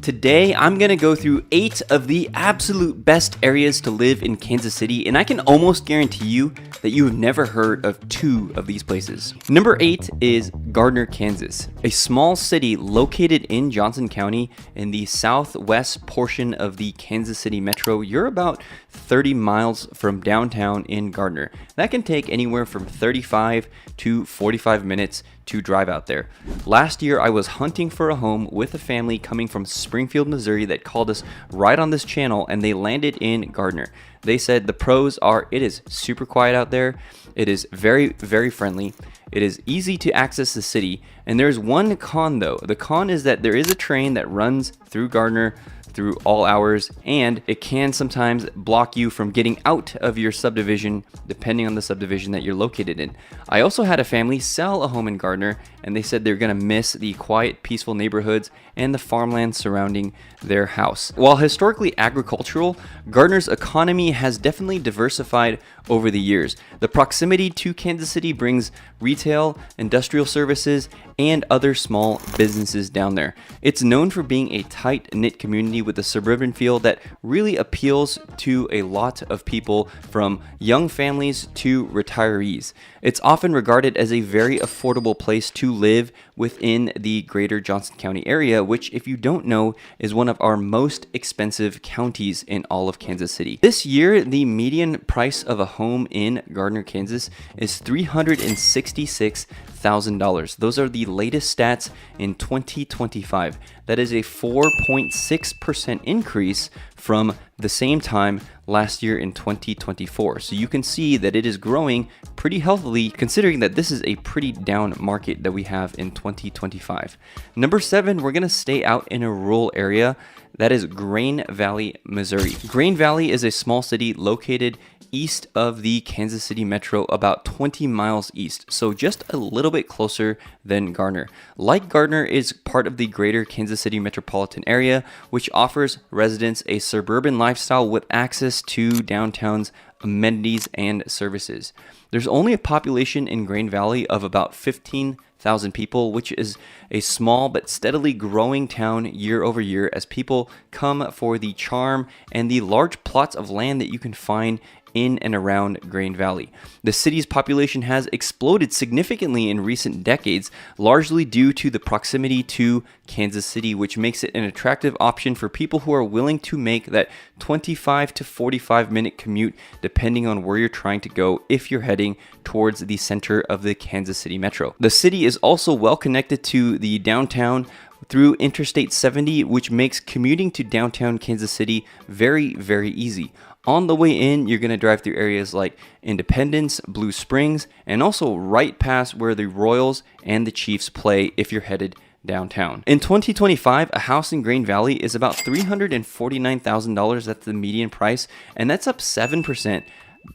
Today, I'm gonna go through 8 of the absolute best areas to live in Kansas City, and I can almost guarantee you that you have never heard of 2 of these places. Number 8 is Gardner, Kansas, a small city located in Johnson County in the southwest portion of the Kansas City metro. You're about 30 miles from downtown in Gardner. That can take anywhere from 35 to 45 minutes to drive out there. Last year, I was hunting for a home with a family coming from Springfield, Missouri that called us right on this channel, and they landed in Gardner. They said the pros are it is super quiet out there, it is very, very friendly, it is easy to access the city, and there's one con though. The con is that there is a train that runs through Gardner through all hours, and it can sometimes block you from getting out of your subdivision depending on the subdivision that you're located in. I also had a family sell a home in Gardner, and they said they're gonna miss the quiet, peaceful neighborhoods and the farmland surrounding their house. While historically agricultural, Gardner's economy has definitely diversified over the years. The proximity to Kansas City brings retail, industrial services, and other small businesses down there. It's known for being a tight-knit community with a suburban feel that really appeals to a lot of people, from young families to retirees. It's often regarded as a very affordable place to live within the greater Johnson County area, which, if you don't know, is one of our most expensive counties in all of Kansas City. This year, the median price of a home in Gardner, Kansas is $366,000. Those are the latest stats in 2025. That is a 4.6% increase from the same time last year in 2024. So you can see that it is growing pretty healthily, considering that this is a pretty down market that we have in 2025. Number 7, we're gonna stay out in a rural area. That is Grain Valley, Missouri. Grain Valley is a small city located east of the Kansas City metro, about 20 miles east, so just a little bit closer than Gardner. Like Gardner, is part of the greater Kansas City metropolitan area, which offers residents a suburban lifestyle with access to downtown's amenities and services. There's only a population in Grain Valley of about 15,000 people, which is a small but steadily growing town year over year as people come for the charm and the large plots of land that you can find in and around Grain Valley. The city's population has exploded significantly in recent decades, largely due to the proximity to Kansas City, which makes it an attractive option for people who are willing to make that 25 to 45 minute commute depending on where you're trying to go if you're heading towards the center of the Kansas City metro. The city is also well connected to the downtown through Interstate 70, which makes commuting to downtown Kansas City very, very easy. On the way in, you're going to drive through areas like Independence, Blue Springs, and also right past where the Royals and the Chiefs play if you're headed downtown. In 2025, a house in Grain Valley is about $349,000. That's the median price, and that's up 7%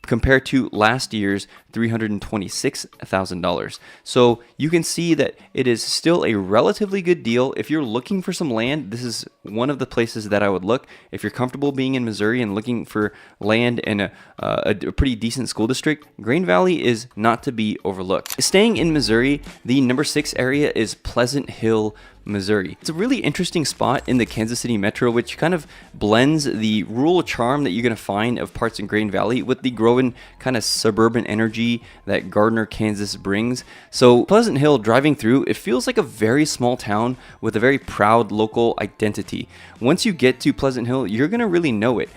compared to last year's $326,000. So you can see that it is still a relatively good deal. If you're looking for some land, this is one of the places that I would look. If you're comfortable being in Missouri and looking for land in a pretty decent school district, Grain Valley is not to be overlooked. Staying in Missouri, the number 6 area is Pleasant Hill, Missouri. It's a really interesting spot in the Kansas City metro, which kind of blends the rural charm that you're going to find of parts in Grain Valley with the growing kind of suburban energy that Gardner, Kansas brings. So Pleasant Hill, driving through, it feels like a very small town with a very proud local identity. Once you get to Pleasant Hill, you're going to really know it.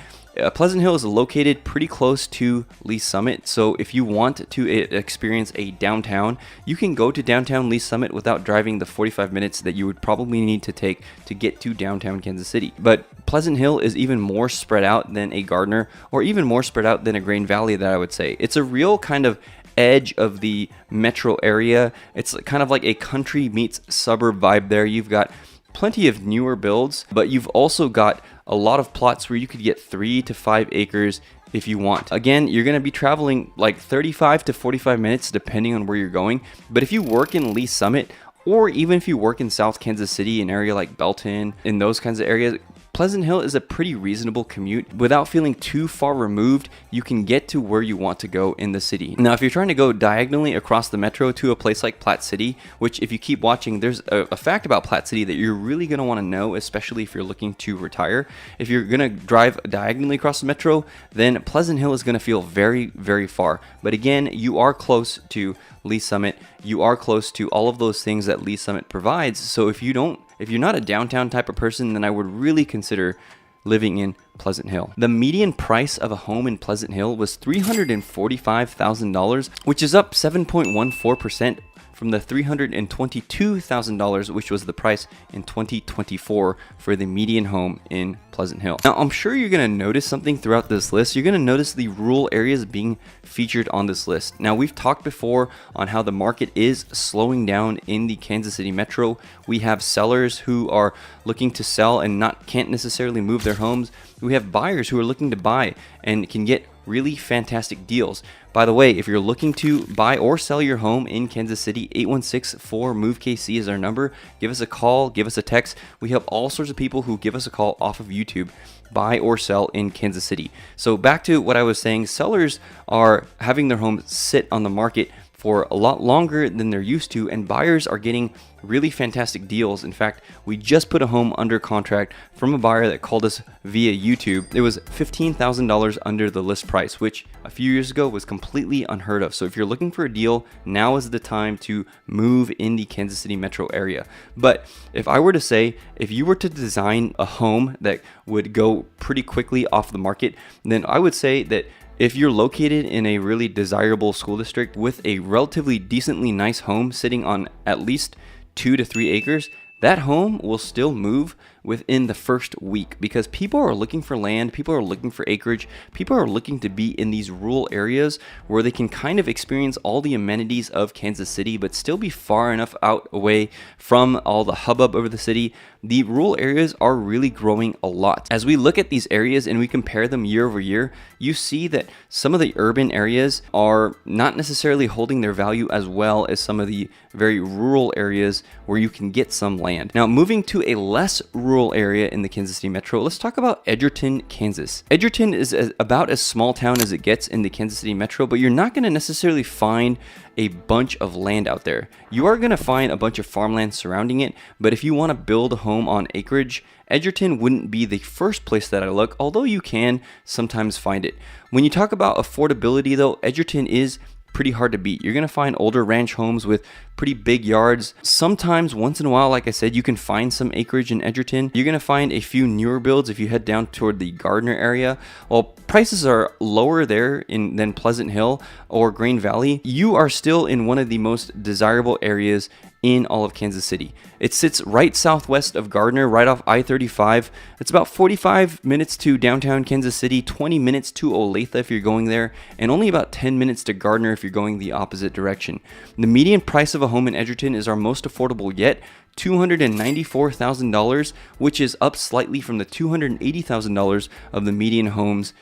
Pleasant Hill is located pretty close to Lee Summit, so if you want to experience a downtown, you can go to downtown Lee Summit without driving the 45 minutes that you would probably need to take to get to downtown Kansas City. But Pleasant Hill is even more spread out than a Gardner, or even more spread out than a Grain Valley, that I would say. It's a real kind of edge of the metro area. It's kind of like a country meets suburb vibe there. You've got plenty of newer builds, but you've also got a lot of plots where you could get 3 to 5 acres if you want. Again, you're going to be traveling like 35 to 45 minutes depending on where you're going. But if you work in Lee Summit, or even if you work in South Kansas City, an area like Belton, in those kinds of areas, Pleasant Hill is a pretty reasonable commute. Without feeling too far removed, you can get to where you want to go in the city. Now, if you're trying to go diagonally across the metro to a place like Platte City, which if you keep watching, there's a fact about Platte City that you're really going to want to know, especially if you're looking to retire. If you're going to drive diagonally across the metro, then Pleasant Hill is going to feel very, very far. But again, you are close to Lee Summit. You are close to all of those things that Lee Summit provides. So if you're not a downtown type of person, then I would really consider living in Pleasant Hill. The median price of a home in Pleasant Hill was $345,000, which is up 7.14% from the $322,000, which was the price in 2024 for the median home in Pleasant Hill. Now, I'm sure you're going to notice something throughout this list. You're going to notice the rural areas being featured on this list. Now, we've talked before on how the market is slowing down in the Kansas City metro. We have sellers who are looking to sell and can't necessarily move their homes. We have buyers who are looking to buy and can get really fantastic deals. By the way, if you're looking to buy or sell your home in Kansas City, 816-4-MOVE-KC is our number. Give us a call, give us a text. We have all sorts of people who give us a call off of YouTube, buy or sell in Kansas City. So back to what I was saying, sellers are having their homes sit on the market for a lot longer than they're used to, and buyers are getting really fantastic deals. In fact, we just put a home under contract from a buyer that called us via YouTube. It was $15,000 under the list price, which a few years ago was completely unheard of. So if you're looking for a deal, now is the time to move in the Kansas City metro area. But if I were to say, if you were to design a home that would go pretty quickly off the market, then I would say that if you're located in a really desirable school district with a relatively decently nice home sitting on at least 2 to 3 acres, that home will still move within the first week because people are looking for land, people are looking for acreage, people are looking to be in these rural areas where they can kind of experience all the amenities of Kansas City but still be far enough out away from all the hubbub of the city. The rural areas are really growing a lot. As we look at these areas and we compare them year over year, you see that some of the urban areas are not necessarily holding their value as well as some of the very rural areas where you can get some land. Now, moving to a less rural area in the Kansas City metro, let's talk about Edgerton, Kansas. Edgerton is about as small town as it gets in the Kansas City metro, but you're not going to necessarily find a bunch of land out there. You are going to find a bunch of farmland surrounding it, but if you want to build a home on acreage, Edgerton wouldn't be the first place that I look, although you can sometimes find it. When you talk about affordability though, Edgerton is pretty hard to beat. You're going to find older ranch homes with pretty big yards. Sometimes, once in a while, like I said, you can find some acreage in Edgerton. You're going to find a few newer builds if you head down toward the Gardner area. While prices are lower there than Pleasant Hill or Green Valley, you are still in one of the most desirable areas in all of Kansas City. It sits right southwest of Gardner, right off I-35. It's about 45 minutes to downtown Kansas City, 20 minutes to Olathe if you're going there, and only about 10 minutes to Gardner if you're going the opposite direction. The median price of a home in Edgerton is our most affordable yet, $294,000, which is up slightly from the $280,000 of the median homes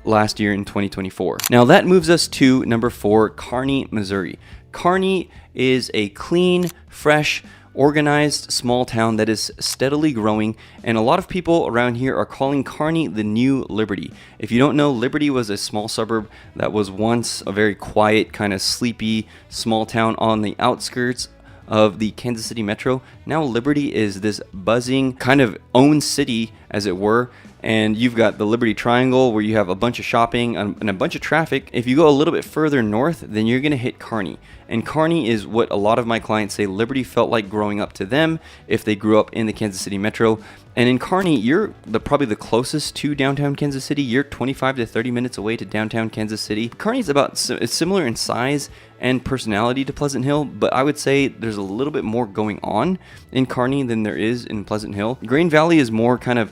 last year in 2024. Now that moves us to number 4, Kearney, Missouri. Kearney is a clean, fresh, organized small town that is steadily growing, and a lot of people around here are calling Kearney the new Liberty. If you don't know, Liberty was a small suburb that was once a very quiet, kind of sleepy small town on the outskirts of the Kansas City metro. Now Liberty is this buzzing kind of own city, as it were, and you've got the Liberty Triangle where you have a bunch of shopping and a bunch of traffic. If you go a little bit further north, then you're going to hit Kearney. And Kearney is what a lot of my clients say Liberty felt like growing up to them if they grew up in the Kansas City metro. And in Kearney, you're probably the closest to downtown Kansas City. You're 25 to 30 minutes away to downtown Kansas City. Kearney's it's similar in size and personality to Pleasant Hill, but I would say there's a little bit more going on in Kearney than there is in Pleasant Hill. Green Valley is more kind of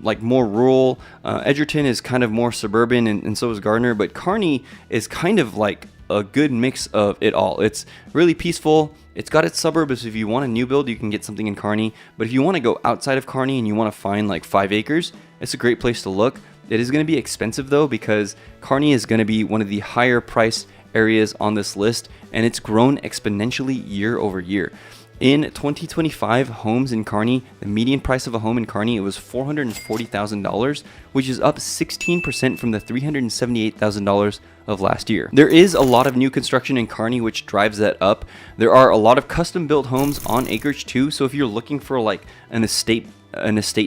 like more rural. Edgerton is kind of more suburban, and so is Gardner, but Kearney is kind of like a good mix of it all. It's really peaceful. It's got its suburbs. If you want a new build, you can get something in Kearney, but if you want to go outside of Kearney and you want to find like 5 acres, it's a great place to look. It is going to be expensive though, because Kearney is going to be one of the higher price areas on this list, and it's grown exponentially year over year. In 2025, homes in Kearney, the median price of a home in Kearney, it was $440,000, which is up 16% from the $378,000 of last year. There is a lot of new construction in Kearney, which drives that up. There are a lot of custom built homes on acreage too. So if you're looking for like an estate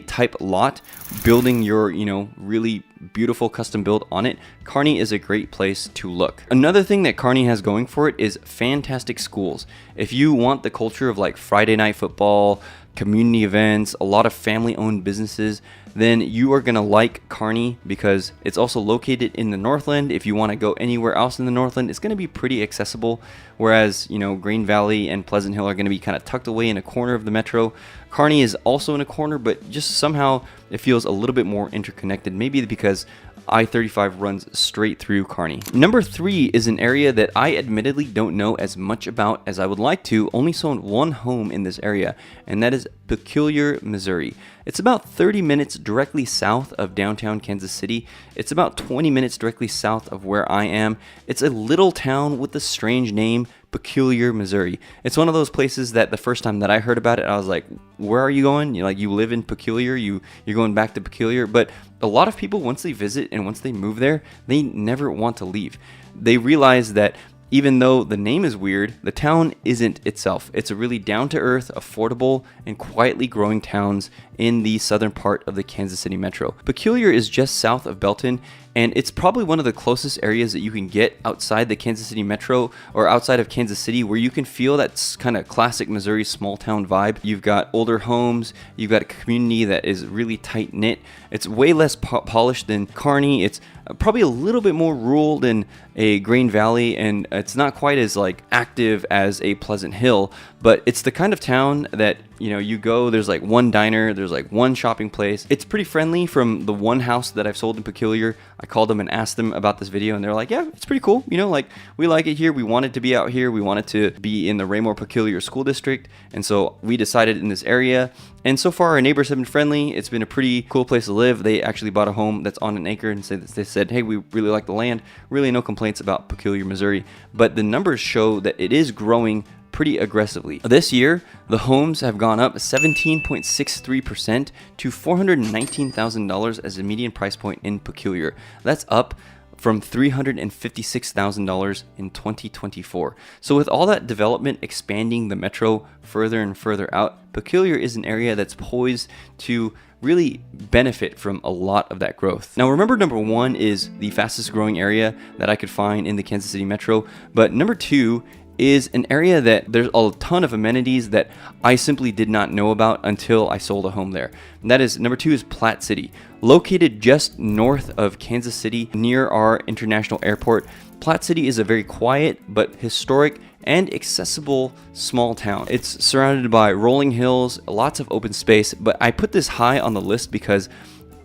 type lot, building your, really beautiful custom build on it, Kearney is a great place to look. Another thing that Kearney has going for it is fantastic schools. If you want the culture of like Friday night football, community events, a lot of family owned businesses, then you are going to like Kearney because it's also located in the Northland. If you want to go anywhere else in the Northland, it's going to be pretty accessible. Whereas, Green Valley and Pleasant Hill are going to be kind of tucked away in a corner of the metro. Kearney is also in a corner, but just somehow it feels a little bit more interconnected. Maybe because I-35 runs straight through Kearney. Number 3 is an area that I admittedly don't know as much about as I would like to. Only sold one home in this area, and that is Peculiar, Missouri. It's about 30 minutes directly south of downtown Kansas City. It's about 20 minutes directly south of where I am. It's a little town with a strange name, Peculiar, Missouri. It's one of those places that the first time that I heard about it, I was like, where are you going? You live in Peculiar, you're going back to Peculiar. But a lot of people, once they visit and once they move there, they never want to leave. They realize that even though the name is weird, the town isn't itself. It's a really down-to-earth, affordable, and quietly growing towns in the southern part of the Kansas City metro. Peculiar is just south of Belton, and it's probably one of the closest areas that you can get outside the Kansas City metro or outside of Kansas City where you can feel that kind of classic Missouri small town vibe. You've got older homes, you've got a community that is really tight knit. It's way less polished than Kearney. It's probably a little bit more rural than a Green Valley, and it's not quite as like active as a Pleasant Hill, but it's the kind of town that you go, there's like one diner, there's like one shopping place. It's pretty friendly. From the one house that I've sold in Peculiar, I called them and asked them about this video, and they're like, yeah, it's pretty cool. Like, we like it here. We wanted to be out here. We wanted to be in the Raymore Peculiar School District, and so we decided in this area. And so far, our neighbors have been friendly. It's been a pretty cool place to live. They actually bought a home that's on an acre, and they said, hey, we really like the land. Really no complaints about Peculiar, Missouri. But the numbers show that it is growing pretty aggressively. This year, the homes have gone up 17.63% to $419,000 as a median price point in Peculiar. That's up from $356,000 in 2024. So with all that development expanding the metro further and further out, Peculiar is an area that's poised to really benefit from a lot of that growth. Now remember, number 1 is the fastest growing area that I could find in the Kansas City metro, but number 2 is an area that there's a ton of amenities that I simply did not know about until I sold a home there. And that is, number 2 is Platte City. Located just north of Kansas City near our international airport, Platte City is a very quiet but historic and accessible small town. It's surrounded by rolling hills, lots of open space, but I put this high on the list because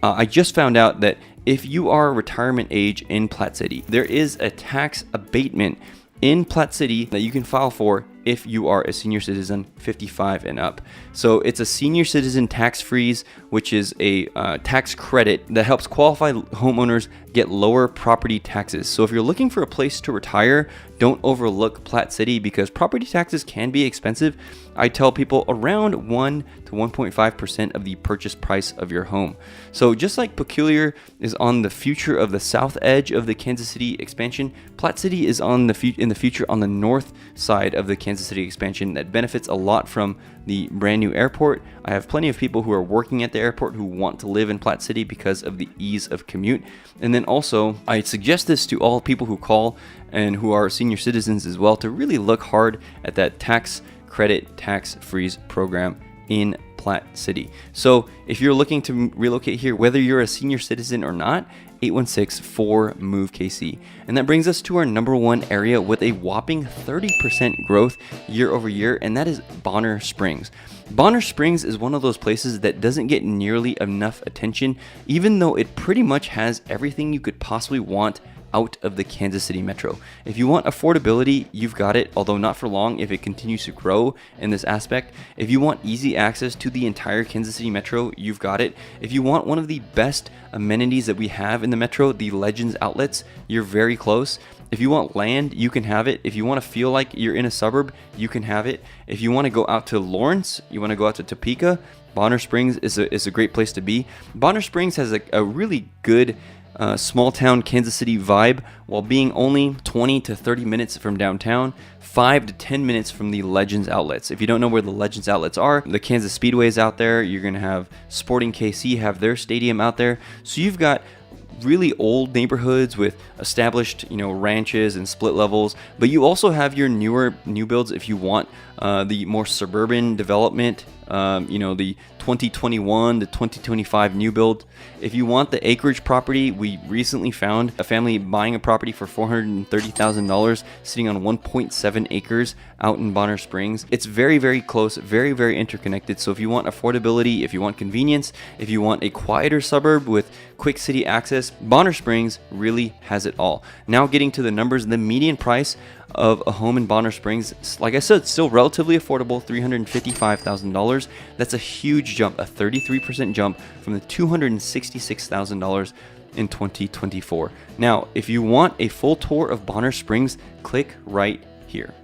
I just found out that if you are retirement age in Platte City, there is a tax abatement in Platte City that you can file for if you are a senior citizen 55 and up. So it's a senior citizen tax freeze, which is a tax credit that helps qualified homeowners get lower property taxes. So if you're looking for a place to retire, don't overlook Platte City because property taxes can be expensive. I tell people around 1 to 1.5% of the purchase price of your home. So just like Peculiar is on the future of the south edge of the Kansas City expansion, Platte City is on in the future on the north side of the Kansas City expansion that benefits a lot from the brand new airport. I have plenty of people who are working at the airport who want to live in Platte City because of the ease of commute. And then also, I suggest this to all people who call and who are senior citizens as well to really look hard at that tax credit tax freeze program in Platte City. So if you're looking to relocate here, whether you're a senior citizen or not, 816-4-MOVE-KC. And that brings us to our number 1 area with a whopping 30% growth year over year, and that is Bonner Springs. Bonner Springs is one of those places that doesn't get nearly enough attention, even though it pretty much has everything you could possibly want out of the Kansas City metro. If you want affordability, you've got it, although not for long if it continues to grow in this aspect. If you want easy access to the entire Kansas City metro, you've got it. If you want one of the best amenities that we have in the metro, the Legends outlets, you're very close. If you want land, you can have it. If you want to feel like you're in a suburb, you can have it. If you want to go out to Lawrence, you want to go out to Topeka, Bonner Springs is a great place to be. Bonner Springs has a really good small town Kansas City vibe while being only 20 to 30 minutes from downtown, 5 to 10 minutes from the Legends outlets. If you don't know where the Legends outlets are, the Kansas Speedway is out there. You're going to have Sporting KC have their stadium out there. So you've got really old neighborhoods with established, ranches and split levels, but you also have your new builds if you want the more suburban development, the 2021 to 2025 new build. If you want the acreage property, we recently found a family buying a property for $430,000 sitting on 1.7 acres out in Bonner Springs. It's very, very close, very, very interconnected. So if you want affordability, if you want convenience, if you want a quieter suburb with quick city access, Bonner Springs really has it all. Now getting to the numbers, the median price of a home in Bonner Springs, like I said, still relatively affordable, $355,000. That's a huge jump, a 33% jump from the $266,000 in 2024. Now, if you want a full tour of Bonner Springs, click right here.